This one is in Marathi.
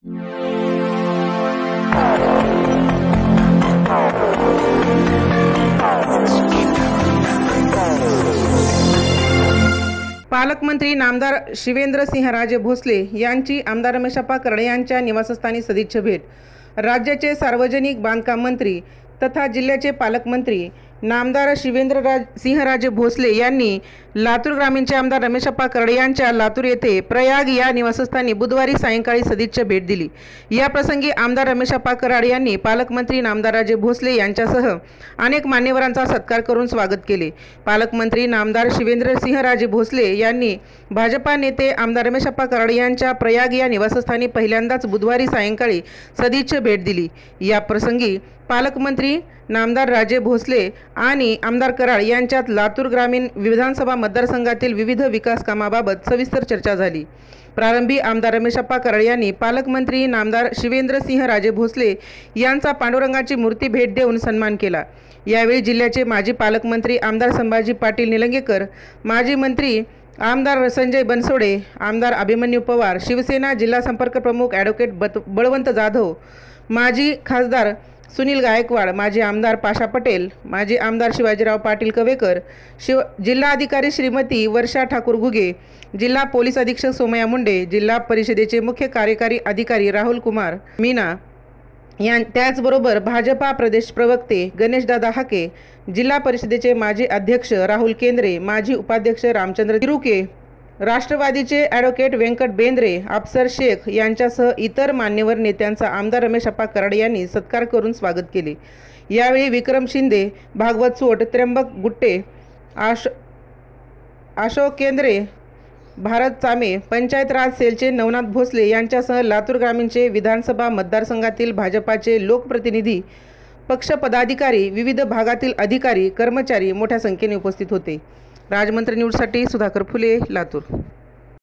पालकमंत्री नामदार शिवेंद्रसिंहराजे भोसले यांची आमदार रमेशप्पा करडे यांच्या निवासस्थानी सदिच्छा भेट। राज्याचे सार्वजनिक बांधकाम मंत्री तथा जिल्ह्याचे पालकमंत्री नामदार शिवेंद्रसिंहराजे भोसले यांनी लातूर ग्रामीणचे आमदार रमेशप्पा करडे यांच्या लातूर येथे प्रयाग या निवासस्थानी बुधवारी सायंकाळी सदिच्छा भेट दिली। या प्रसंगी आमदार रमेशप्पा करडे यांनी पालकमंत्री नामदार राजे भोसले यांच्यासह अनेक मान्यवरांचा सत्कार करून स्वागत केले। पालकमंत्री नामदार शिवेंद्रसिंहराजे भोसले यांनी भाजपा नेते आमदार रमेशप्पा करडे यांच्या प्रयाग या निवासस्थानी पहिल्यांदाच बुधवारी सायंकाळी सदिच्छा भेट दिली। या प्रसंगी पालकमंत्री नामदार राजे भोसले आणि आमदार कराड यांच्यात लातूर ग्रामीण विधानसभा मतदारसंघातील विविध विकास कामाबाबत सविस्तर चर्चा झाली। प्रारंभी आमदार रमेशप्पा करडे यांनी पालकमंत्री नामदार शिवेंद्रसिंहराजे भोसले यांचा पांडुरंगाची मूर्ती भेट देऊन सन्मान केला। यावेळी जिल्ह्याचे माजी पालकमंत्री आमदार संभाजी पाटील निलंगेकर, माजी मंत्री आमदार संजय बनसोडे, आमदार अभिमन्यू पवार, शिवसेना जिल्हा संपर्क प्रमुख ॲडव्होकेट बळवंत जाधव, माजी खासदार सुनील गायकवाड, माजी आमदार पाशा पटेल, माजी आमदार शिवाजीराव पाटील कवेकर, जिल्हा अधिकारी श्रीमती वर्षा ठाकूर घुगे, जिल्हा पोलीस अधीक्षक सोमया मुंडे, जिल्हा परिषदेचे मुख्य कार्यकारी अधिकारी राहुल कुमार मीना त्याचबरोबर भाजपा प्रदेश प्रवक्ते गणेशदादा हाके, जिल्हा परिषदेचे माजी अध्यक्ष राहुल केंद्रे, माजी उपाध्यक्ष रामचंद्र तिरुके, राष्ट्रवादीचे ॲडव्होकेट व्यंकट बेंद्रे, अफसर शेख यांच्यासह इतर मान्यवर नेत्यांचा आमदार रमेशप्पा करडे यांनी सत्कार करून स्वागत केले। यावेळी विक्रम शिंदे, भागवत सोट, त्र्यंबक गुट्टे, अशोक केंद्रे, भारत चामे, पंचायत राज सेलचे नवनाथ भोसले यांच्यासह लातूर ग्रामीणचे विधानसभा मतदारसंघातील भाजपाचे लोकप्रतिनिधी, पक्ष पदाधिकारी, विविध भागातील अधिकारी, कर्मचारी मोठ्या संख्येने उपस्थित होते। राजमंत्री न्यूजसाठी सुधाकर फुले, लातूर।